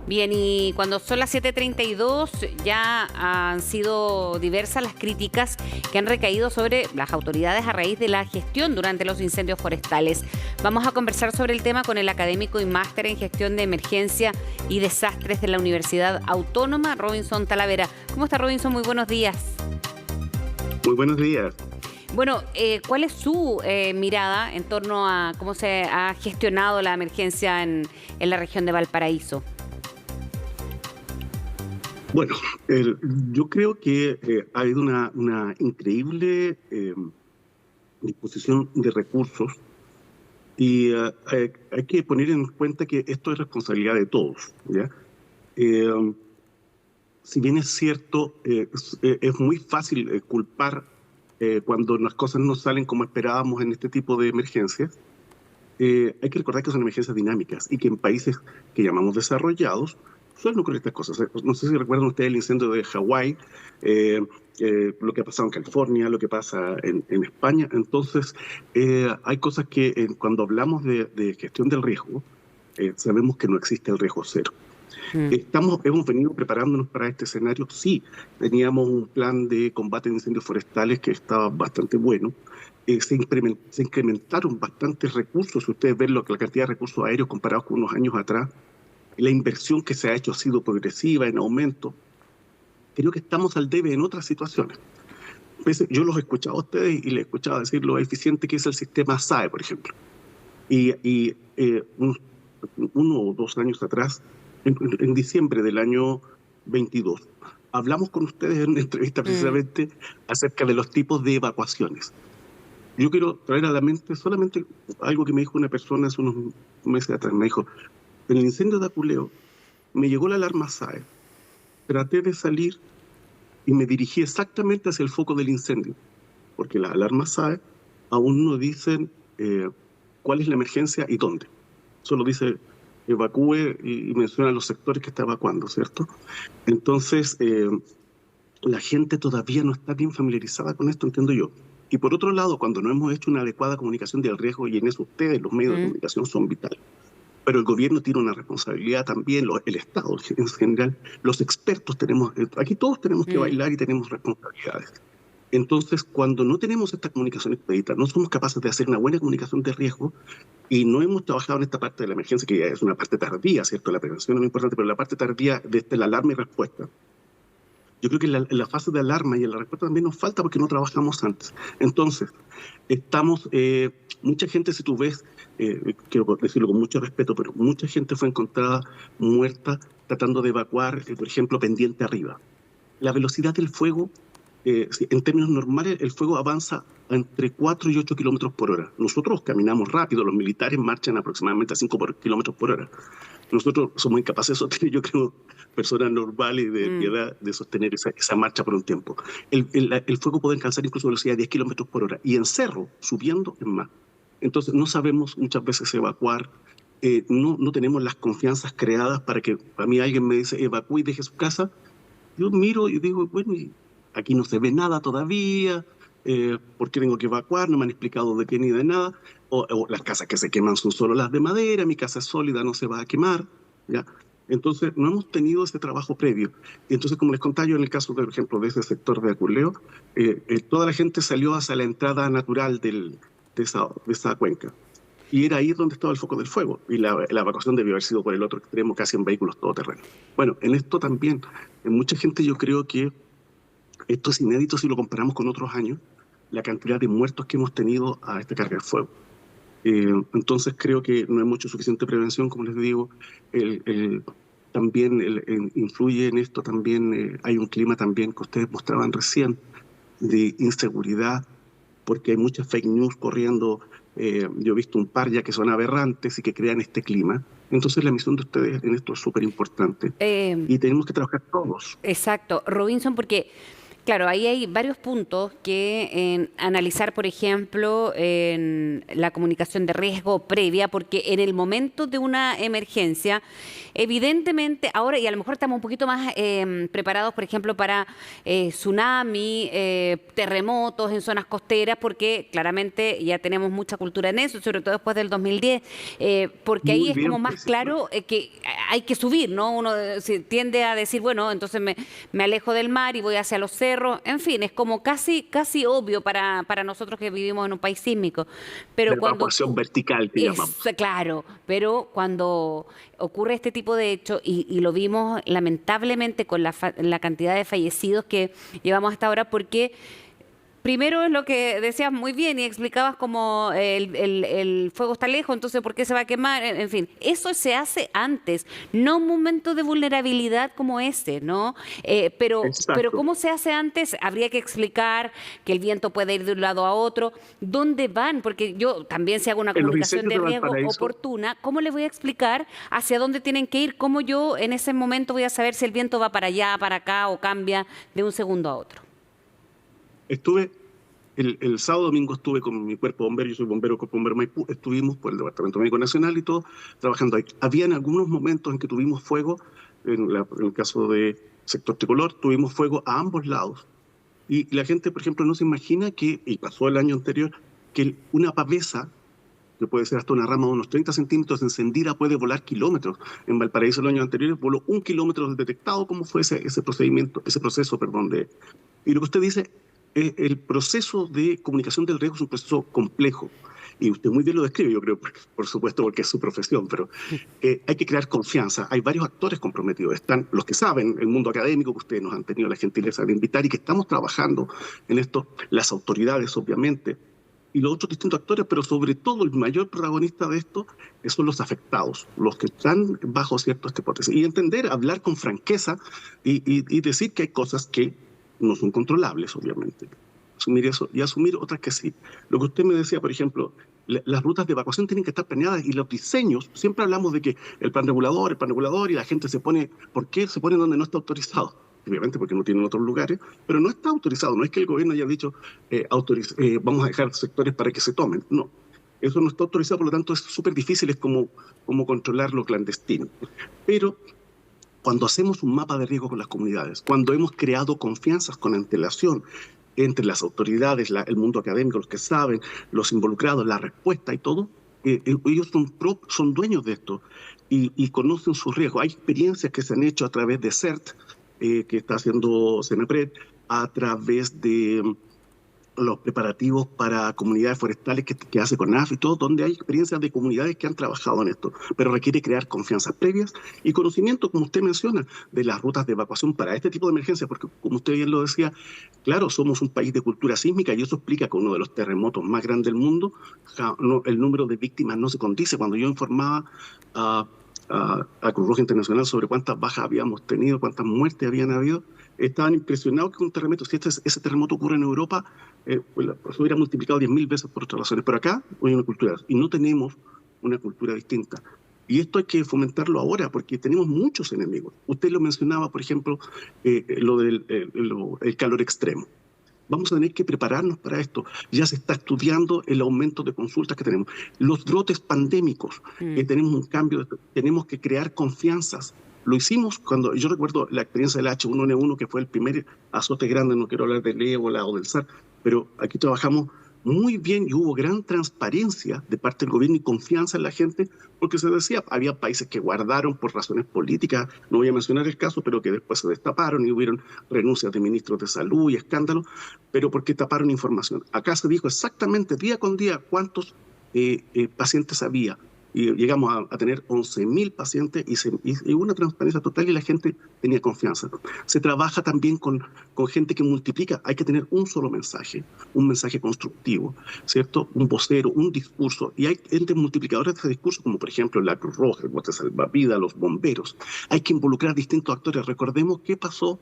Bien, y cuando son las 7:32 ya han sido diversas las críticas que han recaído sobre las autoridades a raíz de la gestión durante los incendios forestales. Vamos a conversar sobre el tema con el académico y máster en gestión de emergencia y desastres de la Universidad Autónoma, Robinson Talavera. ¿Cómo está, Robinson? Muy buenos días. Muy buenos días. Bueno, ¿cuál es su mirada en torno a cómo se ha gestionado la emergencia en la región de Valparaíso? Bueno, yo creo que ha habido una increíble disposición de recursos y hay que poner en cuenta que esto es responsabilidad de todos, ¿ya? Eh, si bien es cierto, es muy fácil culpar cuando las cosas no salen como esperábamos en este tipo de emergencias. Hay que recordar que son emergencias dinámicas y que en países que llamamos desarrollados suelen ocurrir estas cosas. No sé si recuerdan ustedes el incendio de Hawái, lo que ha pasado en California, lo que pasa en España. Entonces, hay cosas que cuando hablamos de gestión del riesgo, sabemos que no existe el riesgo cero. Mm. Hemos venido preparándonos para este escenario. Sí, teníamos un plan de combate de incendios forestales que estaba bastante bueno. Se incrementaron bastantes recursos. Si ustedes ven la cantidad de recursos aéreos comparados con unos años atrás, la inversión que se ha hecho ha sido progresiva, en aumento. Creo que estamos al debe en otras situaciones. Yo los he escuchado a ustedes y les he escuchado decir lo eficiente que es el sistema SAE, por ejemplo. Unos 1 o 2 años atrás, en diciembre del año 22, hablamos con ustedes en una entrevista precisamente acerca de los tipos de evacuaciones. Yo quiero traer a la mente solamente algo que me dijo una persona hace unos meses atrás. Me dijo, en el incendio de Aculeo me llegó la alarma SAE, traté de salir y me dirigí exactamente hacia el foco del incendio, porque las alarmas SAE aún no dicen cuál es la emergencia y dónde. Solo dice evacúe y menciona los sectores que está evacuando, ¿cierto? Entonces, la gente todavía no está bien familiarizada con esto, entiendo yo. Y por otro lado, cuando no hemos hecho una adecuada comunicación del riesgo, y en eso ustedes, los medios de comunicación, son vitales. Pero el gobierno tiene una responsabilidad también, el Estado en general, los expertos tenemos, aquí todos tenemos que bailar y tenemos responsabilidades. Entonces, cuando no tenemos esta comunicación expedita, no somos capaces de hacer una buena comunicación de riesgo y no hemos trabajado en esta parte de la emergencia, que ya es una parte tardía, ¿cierto? La prevención es muy importante, pero la parte tardía de la alarma y respuesta. Yo creo que en la fase de alarma y en la respuesta también nos falta porque no trabajamos antes. Entonces, mucha gente, si tú ves, quiero decirlo con mucho respeto, pero mucha gente fue encontrada muerta tratando de evacuar, por ejemplo, pendiente arriba. La velocidad del fuego, en términos normales, el fuego avanza entre 4 y 8 kilómetros por hora. Nosotros caminamos rápido, los militares marchan aproximadamente a 5 kilómetros por hora. Nosotros somos incapaces de sostener, yo creo, personas normales de edad, de sostener esa marcha por un tiempo. El fuego puede alcanzar incluso velocidad de 10 kilómetros por hora y en cerro, subiendo, es más. Entonces, no sabemos muchas veces evacuar, no tenemos las confianzas creadas para que, a mí alguien me dice, evacúe y deje su casa. Yo miro y digo, bueno, aquí no se ve nada todavía, ¿por qué tengo que evacuar? No me han explicado de qué ni de nada. O las casas que se queman son solo las de madera, mi casa es sólida, no se va a quemar, ¿ya? Entonces, no hemos tenido ese trabajo previo. Y entonces, como les contaba yo en el caso, por ejemplo, de ese sector de Aculeo, toda la gente salió hacia la entrada natural de esa cuenca. Y era ahí donde estaba el foco del fuego. Y la evacuación debió haber sido por el otro extremo, casi en vehículos todoterreno. Bueno, en esto también, en mucha gente yo creo que esto es inédito si lo comparamos con otros años, la cantidad de muertos que hemos tenido a esta carga de fuego. Entonces creo que no hay mucho suficiente prevención, como les digo. También influye en esto, también hay un clima también que ustedes mostraban recién de inseguridad, porque hay muchas fake news corriendo. Yo he visto un par ya que son aberrantes y que crean este clima. Entonces la misión de ustedes en esto es súper importante y tenemos que trabajar todos. Exacto, Robinson, porque Claro, ahí hay varios puntos que analizar, por ejemplo, en la comunicación de riesgo previa, porque en el momento de una emergencia, evidentemente, ahora, y a lo mejor estamos un poquito más preparados, por ejemplo, para tsunami, terremotos en zonas costeras, porque claramente ya tenemos mucha cultura en eso, sobre todo después del 2010, porque ahí Muy es como bien, más pues, claro que hay que subir, ¿no? Uno tiende a decir, bueno, entonces me alejo del mar y voy hacia los cerros. En fin, es como casi obvio para nosotros que vivimos en un país sísmico. Pero la cuando evacuación vertical que es llamamos. claro, pero cuando ocurre este tipo de hecho, y lo vimos lamentablemente con la cantidad de fallecidos que llevamos hasta ahora, porque primero es lo que decías muy bien y explicabas como el fuego está lejos, entonces ¿por qué se va a quemar? En fin, eso se hace antes, no un momento de vulnerabilidad como ese, ¿no? Pero Exacto. ¿cómo se hace antes? Habría que explicar que el viento puede ir de un lado a otro, ¿dónde van? Porque yo también si hago una En los comunicación incendios de de riesgo Valparaíso, oportuna, ¿cómo le voy a explicar hacia dónde tienen que ir? ¿Cómo yo en ese momento voy a saber si el viento va para allá, para acá o cambia de un segundo a otro? estuve el sábado domingo estuve con mi cuerpo de bombero, yo soy bombero, cuerpo bombero Maipú, estuvimos por el Departamento Médico Nacional y todo, trabajando ahí. Habían algunos momentos en que tuvimos fuego, en el caso de sector tricolor, tuvimos fuego a ambos lados. Y la gente, por ejemplo, no se imagina que, y pasó el año anterior, que una pavesa, que puede ser hasta una rama de unos 30 centímetros encendida, puede volar kilómetros. En Valparaíso el año anterior voló 1 kilómetro detectado, ¿cómo fue ese procedimiento, ese proceso, perdón, de... Y lo que usted dice, el proceso de comunicación del riesgo es un proceso complejo. Y usted muy bien lo describe, yo creo, por supuesto, porque es su profesión, pero hay que crear confianza. Hay varios actores comprometidos. Están los que saben, el mundo académico, que ustedes nos han tenido la gentileza de invitar y que estamos trabajando en esto, las autoridades, obviamente, y los otros distintos actores, pero sobre todo el mayor protagonista de esto son los afectados, los que están bajo ciertas hipótesis. Y entender, hablar con franqueza y decir que hay cosas que no son controlables, obviamente. Asumir eso y asumir otras que sí. Lo que usted me decía, por ejemplo, las rutas de evacuación tienen que estar planeadas y los diseños, siempre hablamos de que el plan regulador y la gente se pone, ¿por qué se pone donde no está autorizado? Obviamente porque no tienen otros lugares, pero no está autorizado. No es que el gobierno haya dicho, vamos a dejar sectores para que se tomen. No, eso no está autorizado, por lo tanto es súper difícil, es como controlar lo clandestino. Pero cuando hacemos un mapa de riesgo con las comunidades, cuando hemos creado confianzas con antelación entre las autoridades, el mundo académico, los que saben, los involucrados, la respuesta y todo, ellos son dueños de esto y conocen sus riesgos. Hay experiencias que se han hecho a través de CERT, que está haciendo Senapred, a través de los preparativos para comunidades forestales que hace CONAF y todo, donde hay experiencias de comunidades que han trabajado en esto, pero requiere crear confianzas previas y conocimiento, como usted menciona, de las rutas de evacuación para este tipo de emergencias, porque como usted bien lo decía, claro, somos un país de cultura sísmica y eso explica que uno de los terremotos más grandes del mundo, el número de víctimas no se condice. Cuando yo informaba a Cruz Roja Internacional sobre cuántas bajas habíamos tenido, cuántas muertes habían habido, estaban impresionados que un terremoto, si ese terremoto ocurre en Europa, pues se hubiera multiplicado 10.000 veces por otras razones. Pero acá hay una cultura y no tenemos una cultura distinta. Y esto hay que fomentarlo ahora porque tenemos muchos enemigos. Usted lo mencionaba, por ejemplo, lo del el calor extremo. Vamos a tener que prepararnos para esto. Ya se está estudiando el aumento de consultas que tenemos. Los brotes pandémicos, tenemos un cambio, tenemos que crear confianzas. Lo hicimos cuando, yo recuerdo la experiencia del H1N1, que fue el primer azote grande, no quiero hablar del ébola o del SARS, pero aquí trabajamos muy bien y hubo gran transparencia de parte del gobierno y confianza en la gente, porque se decía, había países que guardaron por razones políticas, no voy a mencionar el caso, pero que después se destaparon y hubieron renuncias de ministros de salud y escándalos, pero porque taparon información. Acá se dijo exactamente día con día cuántos pacientes había. Y llegamos a tener 11.000 pacientes y una transparencia total y la gente tenía confianza. Se trabaja también con gente que multiplica. Hay que tener un solo mensaje, un mensaje constructivo, ¿cierto? Un vocero, un discurso. Y hay entes multiplicadores de ese discurso, como por ejemplo la Cruz Roja, el Bote Salvavidas, los bomberos. Hay que involucrar distintos actores. Recordemos qué pasó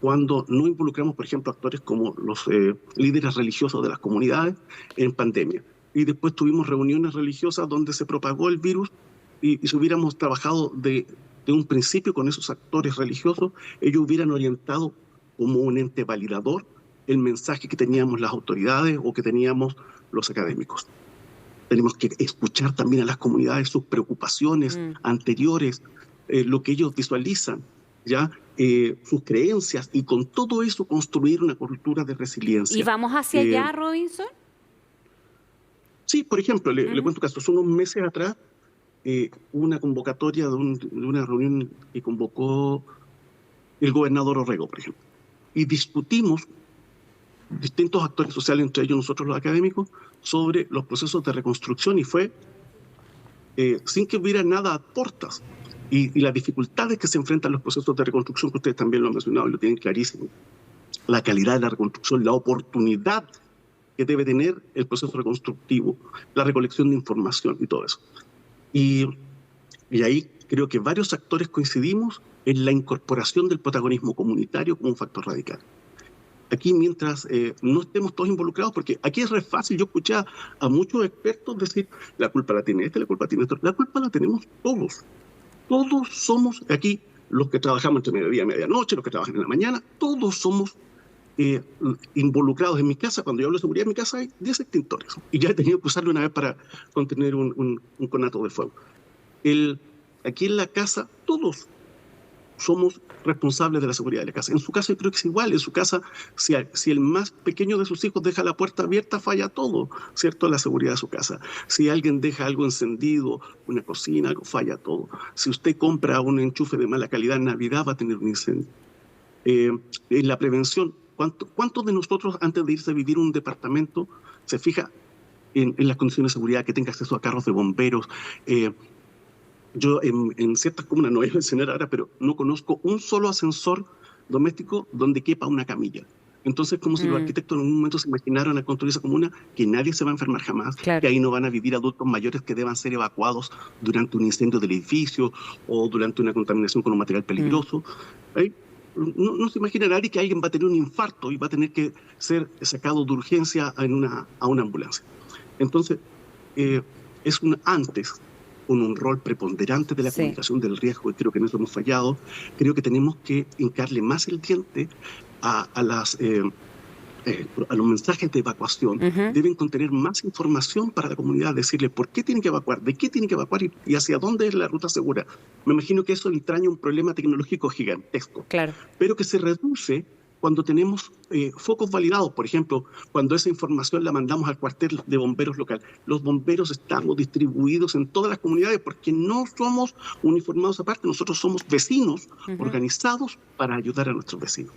cuando no involucramos, por ejemplo, actores como los líderes religiosos de las comunidades en pandemia. Y después tuvimos reuniones religiosas donde se propagó el virus y si hubiéramos trabajado de un principio con esos actores religiosos, ellos hubieran orientado como un ente validador el mensaje que teníamos las autoridades o que teníamos los académicos. Tenemos que escuchar también a las comunidades sus preocupaciones anteriores, lo que ellos visualizan, ¿ya? Sus creencias, y con todo eso construir una cultura de resiliencia. ¿Y vamos hacia allá, Robinson? Sí, por ejemplo, le cuento un caso. Hace unos meses atrás hubo una convocatoria de una reunión que convocó el gobernador Orrego, por ejemplo, y discutimos distintos actores sociales, entre ellos nosotros los académicos, sobre los procesos de reconstrucción, y fue sin que hubiera nada a puertas. Y las dificultades que se enfrentan los procesos de reconstrucción, que ustedes también lo han mencionado y lo tienen clarísimo, la calidad de la reconstrucción, la oportunidad que debe tener el proceso reconstructivo, la recolección de información y todo eso. Y ahí creo que varios actores coincidimos en la incorporación del protagonismo comunitario como un factor radical. Aquí, mientras no estemos todos involucrados, porque aquí es re fácil, yo escuché a muchos expertos decir, la culpa la tiene este, la culpa tiene otro. La culpa la tenemos todos. Todos somos aquí, los que trabajamos entre mediodía y medianoche, los que trabajan en la mañana, todos somos involucrados. En mi casa, cuando yo hablo de seguridad, en mi casa hay 10 extintores, y ya he tenido que usarlo una vez para contener un conato de fuego. Aquí en la casa, todos somos responsables de la seguridad de la casa. En su casa yo creo que es igual. En su casa, si el más pequeño de sus hijos deja la puerta abierta, falla todo, ¿cierto? La seguridad de su casa. Si alguien deja algo encendido, una cocina, algo, falla todo. Si usted compra un enchufe de mala calidad en Navidad, va a tener un incendio. En la prevención, ¿cuántos de nosotros, antes de irse a vivir en un departamento, se fija en las condiciones de seguridad, que tenga acceso a carros de bomberos? Yo en ciertas comunas, no voy a mencionar ahora, pero no conozco un solo ascensor doméstico donde quepa una camilla. Entonces, como si los arquitectos en un momento se imaginaron al construir esa comuna que nadie se va a enfermar jamás, claro, que ahí no van a vivir adultos mayores que deban ser evacuados durante un incendio del edificio o durante una contaminación con un material peligroso. No se imagina nadie que alguien va a tener un infarto y va a tener que ser sacado de urgencia a una ambulancia. Entonces, es un antes, con un rol preponderante de la comunicación del riesgo, y creo que en eso hemos fallado. Creo que tenemos que hincarle más el diente a los mensajes de evacuación. Deben contener más información para la comunidad, decirle por qué tienen que evacuar, de qué tienen que evacuar y hacia dónde es la ruta segura. Me imagino que eso entraña un problema tecnológico gigantesco, claro, pero que se reduce cuando tenemos focos validados. Por ejemplo, cuando esa información la mandamos al cuartel de bomberos local. Los bomberos estamos distribuidos en todas las comunidades porque no somos uniformados aparte, nosotros somos vecinos organizados para ayudar a nuestros vecinos.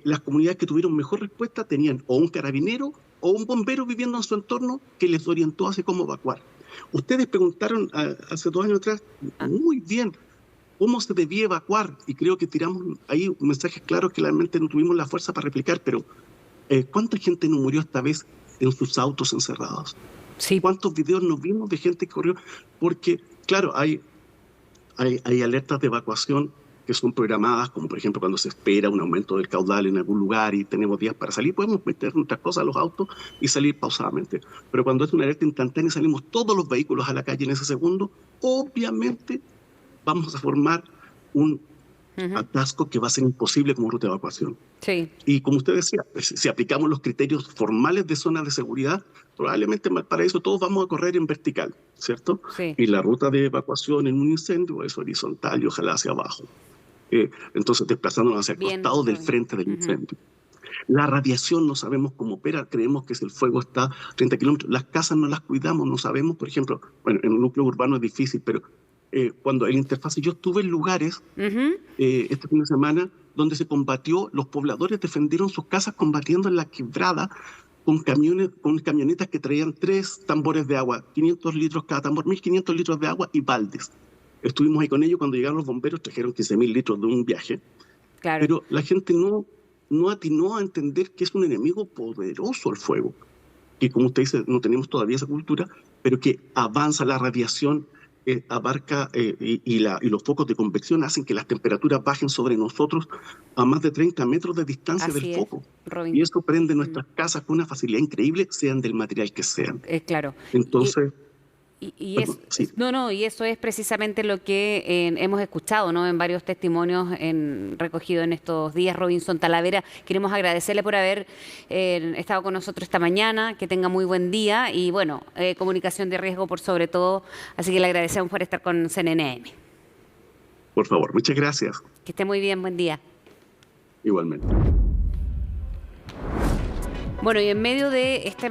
Las comunidades que tuvieron mejor respuesta tenían o un carabinero o un bombero viviendo en su entorno que les orientó hacia cómo evacuar. Ustedes preguntaron hace 2 años atrás, muy bien, cómo se debía evacuar, y creo que tiramos ahí mensajes claros que realmente no tuvimos la fuerza para replicar, pero ¿cuánta gente no murió esta vez en sus autos encerrados? Sí. ¿Cuántos videos nos vimos de gente que corrió? Porque, claro, hay alertas de evacuación que son programadas, como por ejemplo cuando se espera un aumento del caudal en algún lugar y tenemos días para salir, podemos meter nuestras cosas a los autos y salir pausadamente. Pero cuando es una alerta instantánea y salimos todos los vehículos a la calle en ese segundo, obviamente vamos a formar un atasco que va a ser imposible como ruta de evacuación. Sí. Y como usted decía, si aplicamos los criterios formales de zonas de seguridad, probablemente para eso todos vamos a correr en vertical, ¿cierto? Sí. Y la ruta de evacuación en un incendio es horizontal y ojalá hacia abajo. Entonces, desplazándonos hacia el costado del frente del incendio. La radiación no sabemos cómo opera, creemos que si el fuego está a 30 kilómetros, las casas no las cuidamos, no sabemos, por ejemplo, bueno, en un núcleo urbano es difícil, pero cuando el interfase, yo estuve en lugares este fin de semana donde se combatió, los pobladores defendieron sus casas combatiendo en la quebrada con camionetas que traían 3 tambores de agua, 500 litros cada tambor, 1.500 litros de agua y baldes. Estuvimos ahí con ellos, cuando llegaron los bomberos trajeron 15.000 litros de un viaje. Claro. Pero la gente no atinó a entender que es un enemigo poderoso el fuego, que como usted dice, no tenemos todavía esa cultura, pero que avanza la radiación, abarca y los focos de convección hacen que las temperaturas bajen sobre nosotros a más de 30 metros de distancia del foco. Y eso prende nuestras casas con una facilidad increíble, sean del material que sean. Claro. Entonces, Y Perdón, sí. y eso es precisamente lo que hemos escuchado, ¿no? En varios testimonios recogidos en estos días. Robinson Talavera, queremos agradecerle por haber estado con nosotros esta mañana, que tenga muy buen día y bueno, comunicación de riesgo por sobre todo, así que le agradecemos por estar con CNN. Por favor, muchas gracias. Que esté muy bien, buen día. Igualmente. Bueno, y en medio de este